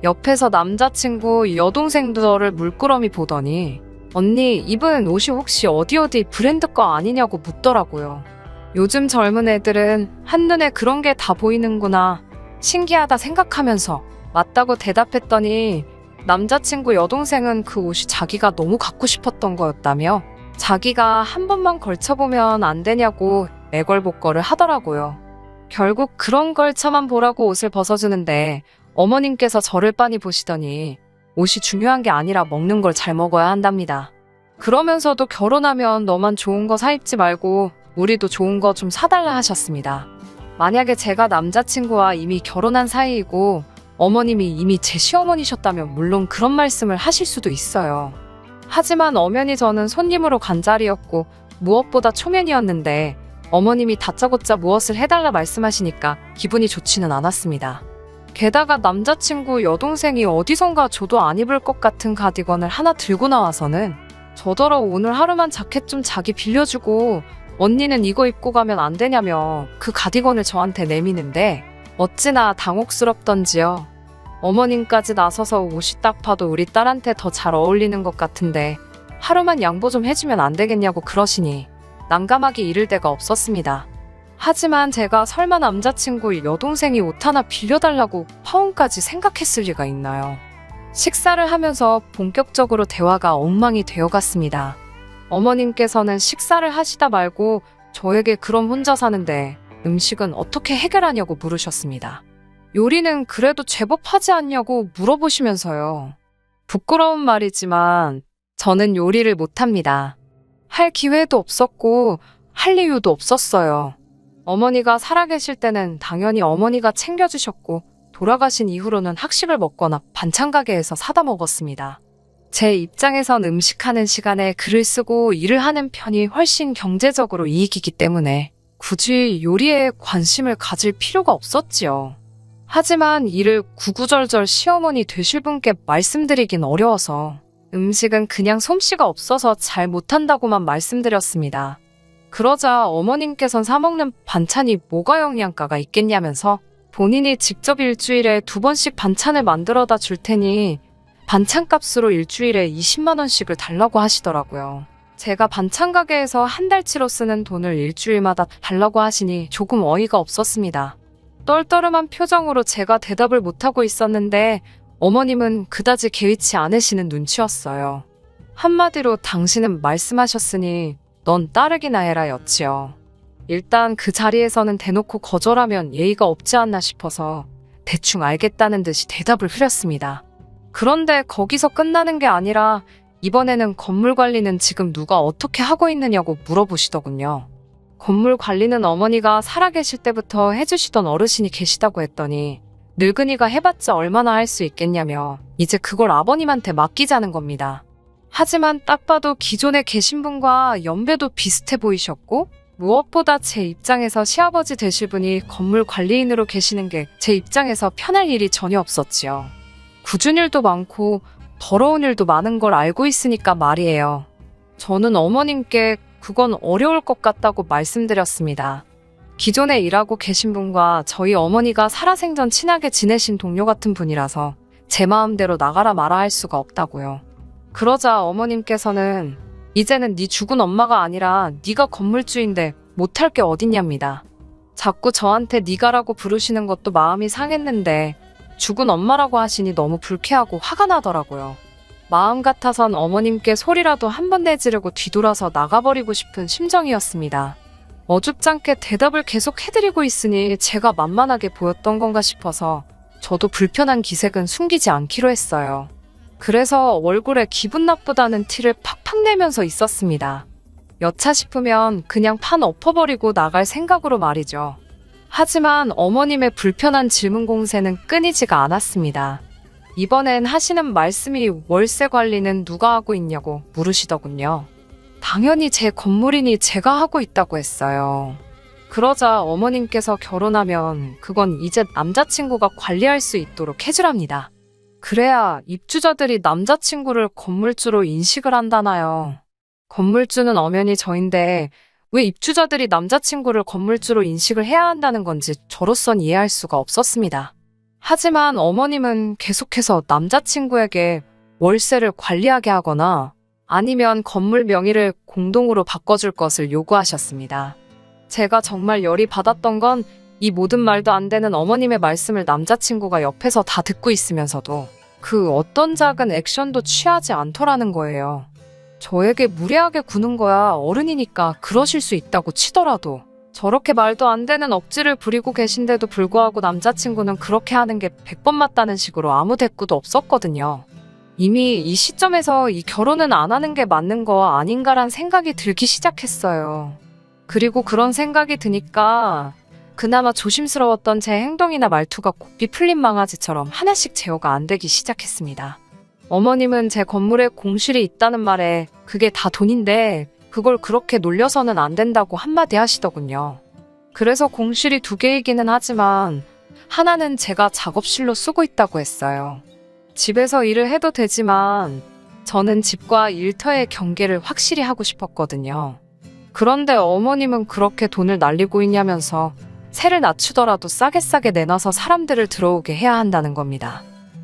옆에서 남자친구 여동생도 저를 물끄러미 보더니 언니 입은 옷이 혹시 어디 브랜드 거 아니냐고 묻더라고요. 요즘 젊은 애들은 한눈에 그런 게 다 보이는구나 신기하다 생각하면서 맞다고 대답했더니 남자친구 여동생은 그 옷이 자기가 너무 갖고 싶었던 거였다며 자기가 한 번만 걸쳐보면 안 되냐고 애걸복걸을 하더라고요. 결국 그런 걸쳐만 보라고 옷을 벗어주는데 어머님께서 저를 빤히 보시더니 옷이 중요한 게 아니라 먹는 걸 잘 먹어야 한답니다. 그러면서도 결혼하면 너만 좋은 거 사 입지 말고 우리도 좋은 거 좀 사달라 하셨습니다. 만약에 제가 남자친구와 이미 결혼한 사이이고 어머님이 이미 제 시어머니셨다면 물론 그런 말씀을 하실 수도 있어요. 하지만 엄연히 저는 손님으로 간 자리였고 무엇보다 초면이었는데 어머님이 다짜고짜 무엇을 해달라 말씀하시니까 기분이 좋지는 않았습니다. 게다가 남자친구 여동생이 어디선가 저도 안 입을 것 같은 가디건을 하나 들고 나와서는 저더러 오늘 하루만 자켓 좀 자기 빌려주고 언니는 이거 입고 가면 안 되냐며 그 가디건을 저한테 내미는데 어찌나 당혹스럽던지요. 어머님까지 나서서 옷이 딱 봐도 우리 딸한테 더 잘 어울리는 것 같은데 하루만 양보 좀 해주면 안 되겠냐고 그러시니 난감하게 이를 데가 없었습니다. 하지만 제가 설마 남자친구 여동생이 옷 하나 빌려달라고 파혼까지 생각했을 리가 있나요? 식사를 하면서 본격적으로 대화가 엉망이 되어갔습니다. 어머님께서는 식사를 하시다 말고 저에게 그럼 혼자 사는데 음식은 어떻게 해결하냐고 물으셨습니다. 요리는 그래도 제법 하지 않냐고 물어보시면서요. 부끄러운 말이지만 저는 요리를 못합니다. 할 기회도 없었고 할 이유도 없었어요. 어머니가 살아계실 때는 당연히 어머니가 챙겨주셨고 돌아가신 이후로는 학식을 먹거나 반찬 가게에서 사다 먹었습니다. 제 입장에선 음식하는 시간에 글을 쓰고 일을 하는 편이 훨씬 경제적으로 이익이기 때문에 굳이 요리에 관심을 가질 필요가 없었지요. 하지만 이를 구구절절 시어머니 되실 분께 말씀드리긴 어려워서 음식은 그냥 솜씨가 없어서 잘 못한다고만 말씀드렸습니다. 그러자 어머님께선 사먹는 반찬이 뭐가 영양가가 있겠냐면서 본인이 직접 일주일에 2번씩 반찬을 만들어다 줄 테니 반찬값으로 일주일에 20만 원씩을 달라고 하시더라고요. 제가 반찬 가게에서 한 달치로 쓰는 돈을 일주일마다 달라고 하시니 조금 어이가 없었습니다. 떨떠름한 표정으로 제가 대답을 못하고 있었는데 어머님은 그다지 개의치 않으시는 눈치였어요. 한마디로 당신은 말씀하셨으니 넌 따르기나 해라 였지요. 일단 그 자리에서는 대놓고 거절하면 예의가 없지 않나 싶어서 대충 알겠다는 듯이 대답을 흐렸습니다. 그런데 거기서 끝나는 게 아니라 이번에는 건물 관리는 지금 누가 어떻게 하고 있느냐고 물어보시더군요. 건물 관리는 어머니가 살아계실 때부터 해주시던 어르신이 계시다고 했더니 늙은이가 해봤자 얼마나 할 수 있겠냐며 이제 그걸 아버님한테 맡기자는 겁니다. 하지만 딱 봐도 기존에 계신 분과 연배도 비슷해 보이셨고 무엇보다 제 입장에서 시아버지 되실 분이 건물 관리인으로 계시는 게 제 입장에서 편할 일이 전혀 없었지요. 굳은 일도 많고 더러운 일도 많은 걸 알고 있으니까 말이에요. 저는 어머님께 그건 어려울 것 같다고 말씀드렸습니다. 기존에 일하고 계신 분과 저희 어머니가 살아생전 친하게 지내신 동료 같은 분이라서 제 마음대로 나가라 마라 할 수가 없다고요. 그러자 어머님께서는 이제는 네 죽은 엄마가 아니라 네가 건물주인데 못할 게 어딨냐입니다. 자꾸 저한테 네가라고 부르시는 것도 마음이 상했는데 죽은 엄마라고 하시니 너무 불쾌하고 화가 나더라고요. 마음 같아선 어머님께 소리라도 한 번 내지르고 뒤돌아서 나가버리고 싶은 심정이었습니다. 어줍잖게 대답을 계속 해드리고 있으니 제가 만만하게 보였던 건가 싶어서 저도 불편한 기색은 숨기지 않기로 했어요. 그래서 얼굴에 기분 나쁘다는 티를 팍팍 내면서 있었습니다. 여차 싶으면 그냥 판 엎어버리고 나갈 생각으로 말이죠. 하지만 어머님의 불편한 질문 공세는 끊이지가 않았습니다. 이번엔 하시는 말씀이 월세 관리는 누가 하고 있냐고 물으시더군요. 당연히 제 건물이니 제가 하고 있다고 했어요. 그러자 어머님께서 결혼하면 그건 이제 남자친구가 관리할 수 있도록 해주랍니다. 그래야 입주자들이 남자친구를 건물주로 인식을 한다나요. 건물주는 엄연히 저인데 왜 입주자들이 남자친구를 건물주로 인식을 해야 한다는 건지 저로선 이해할 수가 없었습니다. 하지만 어머님은 계속해서 남자친구에게 월세를 관리하게 하거나 아니면 건물 명의를 공동으로 바꿔줄 것을 요구하셨습니다. 제가 정말 열이 받았던 건 이 모든 말도 안 되는 어머님의 말씀을 남자친구가 옆에서 다 듣고 있으면서도 그 어떤 작은 액션도 취하지 않더라는 거예요. 저에게 무례하게 구는 거야 어른이니까 그러실 수 있다고 치더라도 저렇게 말도 안 되는 억지를 부리고 계신데도 불구하고 남자친구는 그렇게 하는 게 100번 맞다는 식으로 아무 대꾸도 없었거든요. 이미 이 시점에서 이 결혼은 안 하는 게 맞는 거 아닌가란 생각이 들기 시작했어요. 그리고 그런 생각이 드니까 그나마 조심스러웠던 제 행동이나 말투가 고삐 풀린 망아지처럼 하나씩 제어가 안 되기 시작했습니다. 어머님은 제 건물에 공실이 있다는 말에 그게 다 돈인데 그걸 그렇게 놀려서는 안 된다고 한마디 하시더군요. 그래서 공실이 2개이기는 하지만 하나는 제가 작업실로 쓰고 있다고 했어요. 집에서 일을 해도 되지만 저는 집과 일터의 경계를 확실히 하고 싶었거든요. 그런데 어머님은 그렇게 돈을 날리고 있냐면서 세를 낮추더라도 싸게 내놔서 사람들을 들어오게 해야 한다는 겁니다.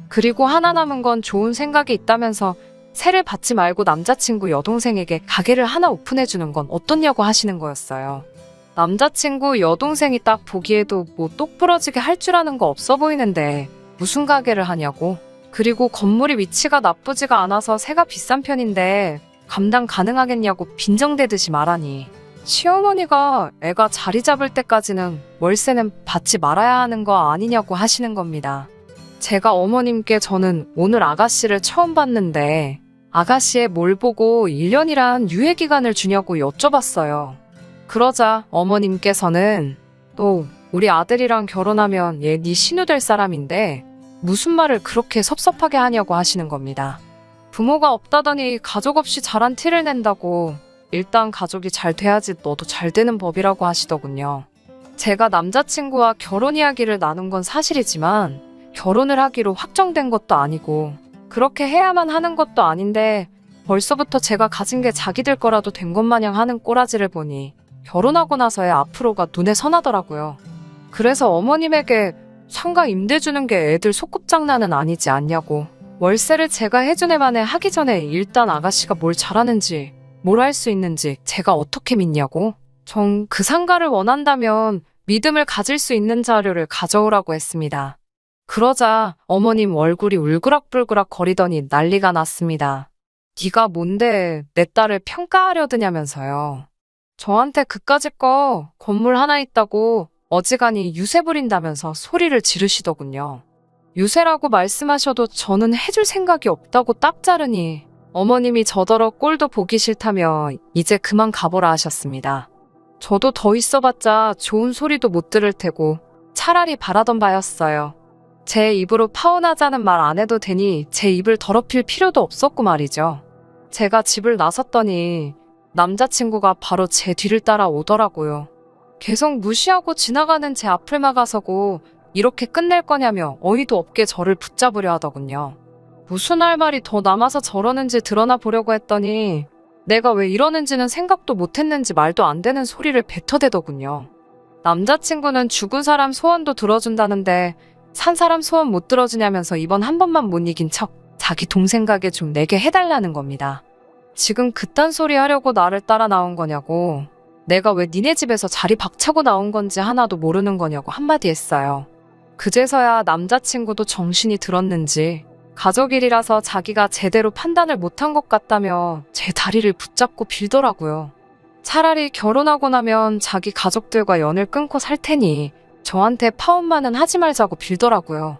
그리고 하나 남은 건 좋은 생각이 있다면서 세를 받지 말고 남자친구 여동생에게 가게를 하나 오픈해주는 건 어떻냐고 하시는 거였어요. 남자친구 여동생이 딱 보기에도 뭐 똑부러지게 할 줄 아는 거 없어 보이는데 무슨 가게를 하냐고. 그리고 건물이 위치가 나쁘지가 않아서 세가 비싼 편인데 감당 가능하겠냐고 빈정대듯이 말하니 시어머니가 애가 자리 잡을 때까지는 월세는 받지 말아야 하는 거 아니냐고 하시는 겁니다. 제가 어머님께 저는 오늘 아가씨를 처음 봤는데 아가씨의 뭘 보고 1년이란 유예기간을 주냐고 여쭤봤어요. 그러자 어머님께서는 또 우리 아들이랑 결혼하면 얘 네 신우 될 사람인데 무슨 말을 그렇게 섭섭하게 하냐고 하시는 겁니다. 부모가 없다더니 가족 없이 자란 티를 낸다고 일단 가족이 잘 돼야지 너도 잘 되는 법이라고 하시더군요. 제가 남자친구와 결혼 이야기를 나눈 건 사실이지만 결혼을 하기로 확정된 것도 아니고 그렇게 해야만 하는 것도 아닌데 벌써부터 제가 가진 게 자기들 거라도 된 것 마냥 하는 꼬라지를 보니 결혼하고 나서의 앞으로가 눈에 선하더라고요. 그래서 어머님에게 상가 임대 주는 게 애들 소꿉장난은 아니지 않냐고. 월세를 제가 해준 애만에 하기 전에 일단 아가씨가 뭘 잘하는지 뭘 할 수 있는지 제가 어떻게 믿냐고. 전 그 상가를 원한다면 믿음을 가질 수 있는 자료를 가져오라고 했습니다. 그러자 어머님 얼굴이 울그락불그락 거리더니 난리가 났습니다. 네가 뭔데 내 딸을 평가하려 드냐면서요. 저한테 그까짓 거 건물 하나 있다고 어지간히 유세 부린다면서 소리를 지르시더군요. 유세라고 말씀하셔도 저는 해줄 생각이 없다고 딱 자르니 어머님이 저더러 꼴도 보기 싫다며 이제 그만 가보라 하셨습니다. 저도 더 있어봤자 좋은 소리도 못 들을 테고 차라리 바라던 바였어요. 제 입으로 파혼하자는 말 안 해도 되니 제 입을 더럽힐 필요도 없었고 말이죠. 제가 집을 나섰더니 남자친구가 바로 제 뒤를 따라 오더라고요. 계속 무시하고 지나가는 제 앞을 막아서고 이렇게 끝낼 거냐며 어이도 없게 저를 붙잡으려 하더군요. 무슨 할 말이 더 남아서 저러는지 드러나 보려고 했더니 내가 왜 이러는지는 생각도 못했는지 말도 안 되는 소리를 뱉어대더군요. 남자친구는 죽은 사람 소원도 들어준다는데 산 사람 소원 못 들어주냐면서 이번 한 번만 못 이긴 척 자기 동생 가게 좀 내게 해달라는 겁니다. 지금 그딴 소리 하려고 나를 따라 나온 거냐고. 내가 왜 니네 집에서 자리 박차고 나온 건지 하나도 모르는 거냐고 한마디 했어요. 그제서야 남자친구도 정신이 들었는지 가족 일이라서 자기가 제대로 판단을 못한 것 같다며 제 다리를 붙잡고 빌더라고요. 차라리 결혼하고 나면 자기 가족들과 연을 끊고 살 테니 저한테 파혼만은 하지 말자고 빌더라고요.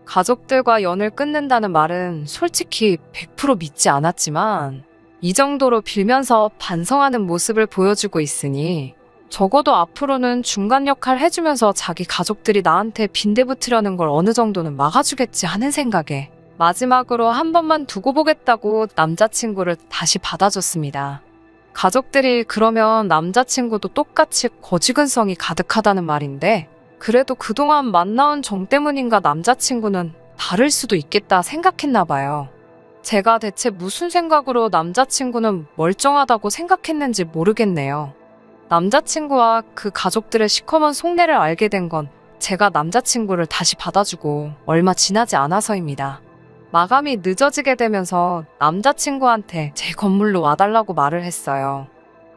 가족들과 연을 끊는다는 말은 솔직히 100% 믿지 않았지만 이 정도로 빌면서 반성하는 모습을 보여주고 있으니 적어도 앞으로는 중간 역할 해주면서 자기 가족들이 나한테 빈대붙으려는 걸 어느 정도는 막아주겠지 하는 생각에 마지막으로 한 번만 두고 보겠다고 남자친구를 다시 받아줬습니다. 가족들이 그러면 남자친구도 똑같이 거지근성이 가득하다는 말인데 그래도 그동안 만나온 정 때문인가 남자친구는 다를 수도 있겠다 생각했나 봐요. 제가 대체 무슨 생각으로 남자친구는 멀쩡하다고 생각했는지 모르겠네요. 남자친구와 그 가족들의 시커먼 속내를 알게 된 건 제가 남자친구를 다시 받아주고 얼마 지나지 않아서입니다. 마감이 늦어지게 되면서 남자친구한테 제 건물로 와달라고 말을 했어요.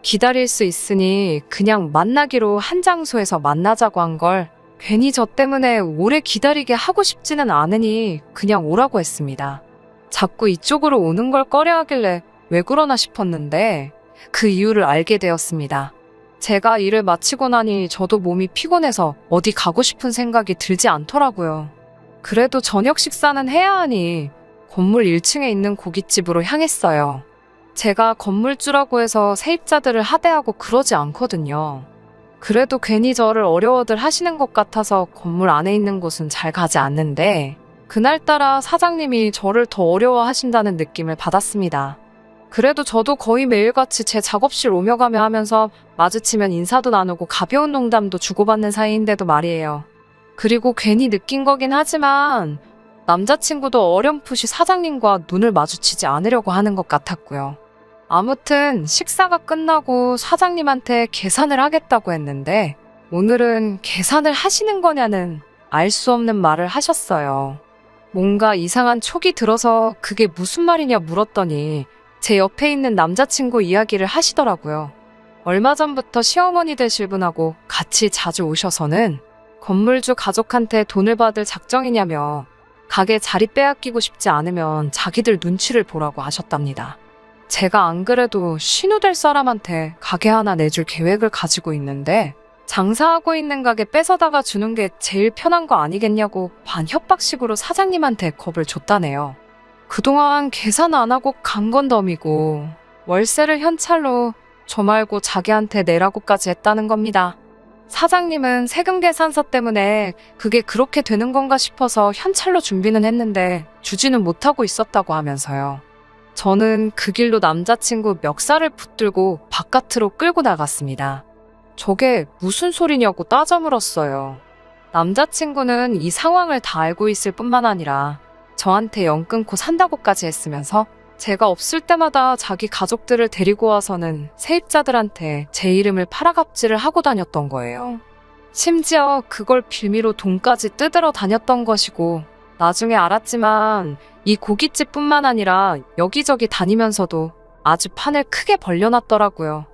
기다릴 수 있으니 그냥 만나기로 한 장소에서 만나자고 한 걸 괜히 저 때문에 오래 기다리게 하고 싶지는 않으니 그냥 오라고 했습니다. 자꾸 이쪽으로 오는 걸 꺼려하길래 왜 그러나 싶었는데 그 이유를 알게 되었습니다. 제가 일을 마치고 나니 저도 몸이 피곤해서 어디 가고 싶은 생각이 들지 않더라고요. 그래도 저녁 식사는 해야 하니 건물 1층에 있는 고깃집으로 향했어요. 제가 건물주라고 해서 세입자들을 하대하고 그러지 않거든요. 그래도 괜히 저를 어려워들 하시는 것 같아서 건물 안에 있는 곳은 잘 가지 않는데 그날따라 사장님이 저를 더 어려워하신다는 느낌을 받았습니다. 그래도 저도 거의 매일같이 제 작업실 오며 가며 하면서 마주치면 인사도 나누고 가벼운 농담도 주고받는 사이인데도 말이에요. 그리고 괜히 느낀 거긴 하지만 남자친구도 어렴풋이 사장님과 눈을 마주치지 않으려고 하는 것 같았고요. 아무튼 식사가 끝나고 사장님한테 계산을 하겠다고 했는데 오늘은 계산을 하시는 거냐는 알 수 없는 말을 하셨어요. 뭔가 이상한 촉이 들어서 그게 무슨 말이냐 물었더니 제 옆에 있는 남자친구 이야기를 하시더라고요. 얼마 전부터 시어머니 되실 분하고 같이 자주 오셔서는 건물주 가족한테 돈을 받을 작정이냐며 가게 자리 빼앗기고 싶지 않으면 자기들 눈치를 보라고 하셨답니다. 제가 안 그래도 신우될 사람한테 가게 하나 내줄 계획을 가지고 있는데 장사하고 있는 가게 뺏어다가 주는 게 제일 편한 거 아니겠냐고 반협박식으로 사장님한테 겁을 줬다네요. 그동안 계산 안 하고 간 건 덤이고 월세를 현찰로 저 말고 자기한테 내라고까지 했다는 겁니다. 사장님은 세금 계산서 때문에 그게 그렇게 되는 건가 싶어서 현찰로 준비는 했는데 주지는 못하고 있었다고 하면서요. 저는 그 길로 남자친구 멱살을 붙들고 바깥으로 끌고 나갔습니다. 저게 무슨 소리냐고 따져 물었어요. 남자친구는 이 상황을 다 알고 있을 뿐만 아니라 저한테 연 끊고 산다고까지 했으면서 제가 없을 때마다 자기 가족들을 데리고 와서는 세입자들한테 제 이름을 팔아갑질을 하고 다녔던 거예요. 심지어 그걸 빌미로 돈까지 뜯으러 다녔던 것이고 나중에 알았지만 이 고깃집뿐만 아니라 여기저기 다니면서도 아주 판을 크게 벌려놨더라고요.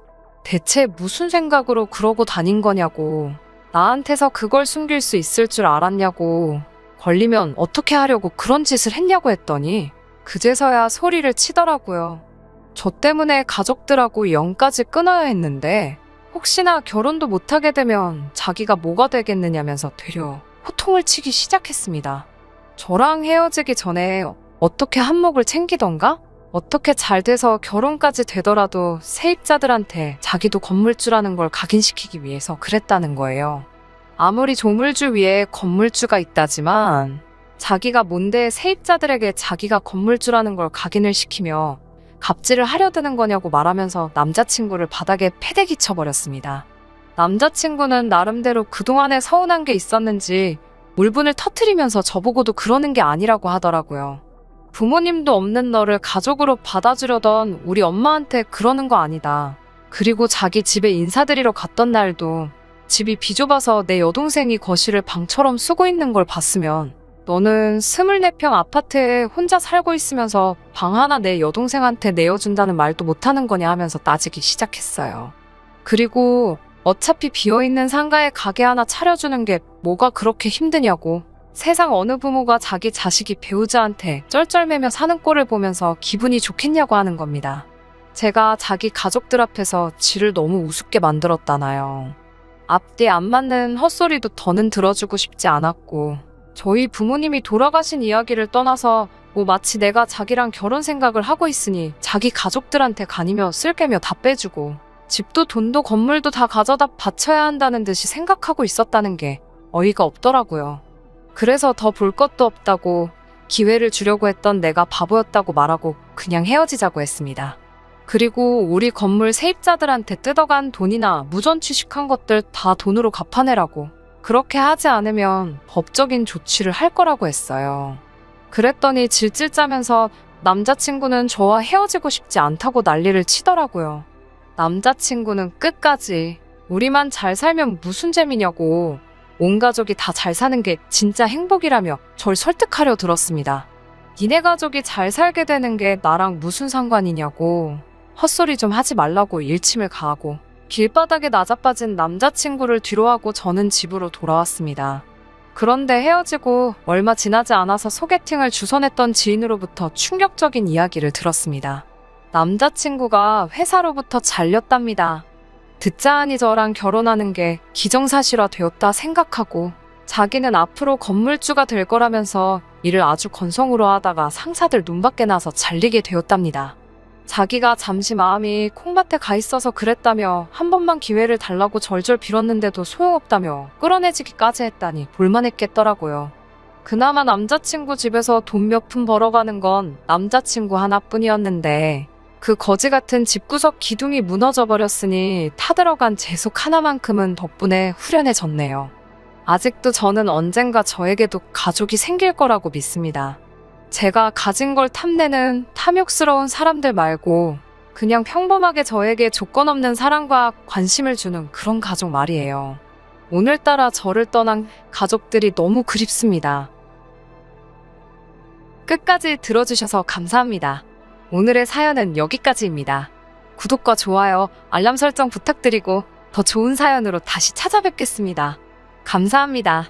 대체 무슨 생각으로 그러고 다닌 거냐고, 나한테서 그걸 숨길 수 있을 줄 알았냐고, 걸리면 어떻게 하려고 그런 짓을 했냐고 했더니 그제서야 소리를 치더라고요. 저 때문에 가족들하고 연까지 끊어야 했는데 혹시나 결혼도 못하게 되면 자기가 뭐가 되겠느냐면서 되려 호통을 치기 시작했습니다. 저랑 헤어지기 전에 어떻게 한몫을 챙기던가? 어떻게 잘 돼서 결혼까지 되더라도 세입자들한테 자기도 건물주라는 걸 각인시키기 위해서 그랬다는 거예요. 아무리 조물주 위에 건물주가 있다지만 자기가 뭔데 세입자들에게 자기가 건물주라는 걸 각인을 시키며 갑질을 하려드는 거냐고 말하면서 남자친구를 바닥에 패대기 쳐버렸습니다. 남자친구는 나름대로 그동안에 서운한 게 있었는지 울분을 터뜨리면서 저보고도 그러는 게 아니라고 하더라고요. 부모님도 없는 너를 가족으로 받아주려던 우리 엄마한테 그러는 거 아니다. 그리고 자기 집에 인사드리러 갔던 날도 집이 비좁아서 내 여동생이 거실을 방처럼 쓰고 있는 걸 봤으면 너는 24평 아파트에 혼자 살고 있으면서 방 하나 내 여동생한테 내어준다는 말도 못하는 거냐 하면서 따지기 시작했어요. 그리고 어차피 비어있는 상가에 가게 하나 차려주는 게 뭐가 그렇게 힘드냐고. 세상 어느 부모가 자기 자식이 배우자한테 쩔쩔매며 사는 꼴을 보면서 기분이 좋겠냐고 하는 겁니다. 제가 자기 가족들 앞에서 지를 너무 우습게 만들었다나요. 앞뒤 안 맞는 헛소리도 더는 들어주고 싶지 않았고, 저희 부모님이 돌아가신 이야기를 떠나서 마치 내가 자기랑 결혼 생각을 하고 있으니 자기 가족들한테 가니며 쓸개며 다 빼주고 집도 돈도 건물도 다 가져다 바쳐야 한다는 듯이 생각하고 있었다는 게 어이가 없더라고요. 그래서 더 볼 것도 없다고 기회를 주려고 했던 내가 바보였다고 말하고 그냥 헤어지자고 했습니다. 그리고 우리 건물 세입자들한테 뜯어간 돈이나 무전 취식한 것들 다 돈으로 갚아내라고, 그렇게 하지 않으면 법적인 조치를 할 거라고 했어요. 그랬더니 질질 짜면서 남자친구는 저와 헤어지고 싶지 않다고 난리를 치더라고요. 남자친구는 끝까지 우리만 잘 살면 무슨 재미냐고, 온 가족이 다 잘 사는 게 진짜 행복이라며 절 설득하려 들었습니다. 니네 가족이 잘 살게 되는 게 나랑 무슨 상관이냐고, 헛소리 좀 하지 말라고 일침을 가하고 길바닥에 나자빠진 남자친구를 뒤로하고 저는 집으로 돌아왔습니다. 그런데 헤어지고 얼마 지나지 않아서 소개팅을 주선했던 지인으로부터 충격적인 이야기를 들었습니다. 남자친구가 회사로부터 잘렸답니다. 듣자 하니 저랑 결혼하는 게 기정사실화 되었다 생각하고, 자기는 앞으로 건물주가 될 거라면서 일을 아주 건성으로 하다가 상사들 눈밖에 나서 잘리게 되었답니다. 자기가 잠시 마음이 콩밭에 가 있어서 그랬다며 한 번만 기회를 달라고 절절 빌었는데도 소용없다며 끌어내지기까지 했다니 볼만했겠더라고요. 그나마 남자친구 집에서 돈 몇 푼 벌어가는 건 남자친구 하나뿐이었는데, 그 거지 같은 집구석 기둥이 무너져 버렸으니 타들어간 재속 하나만큼은 덕분에 후련해졌네요. 아직도 저는 언젠가 저에게도 가족이 생길 거라고 믿습니다. 제가 가진 걸 탐내는 탐욕스러운 사람들 말고 그냥 평범하게 저에게 조건 없는 사랑과 관심을 주는 그런 가족 말이에요. 오늘따라 저를 떠난 가족들이 너무 그립습니다. 끝까지 들어주셔서 감사합니다. 오늘의 사연은 여기까지입니다. 구독과 좋아요, 알람 설정 부탁드리고 더 좋은 사연으로 다시 찾아뵙겠습니다. 감사합니다.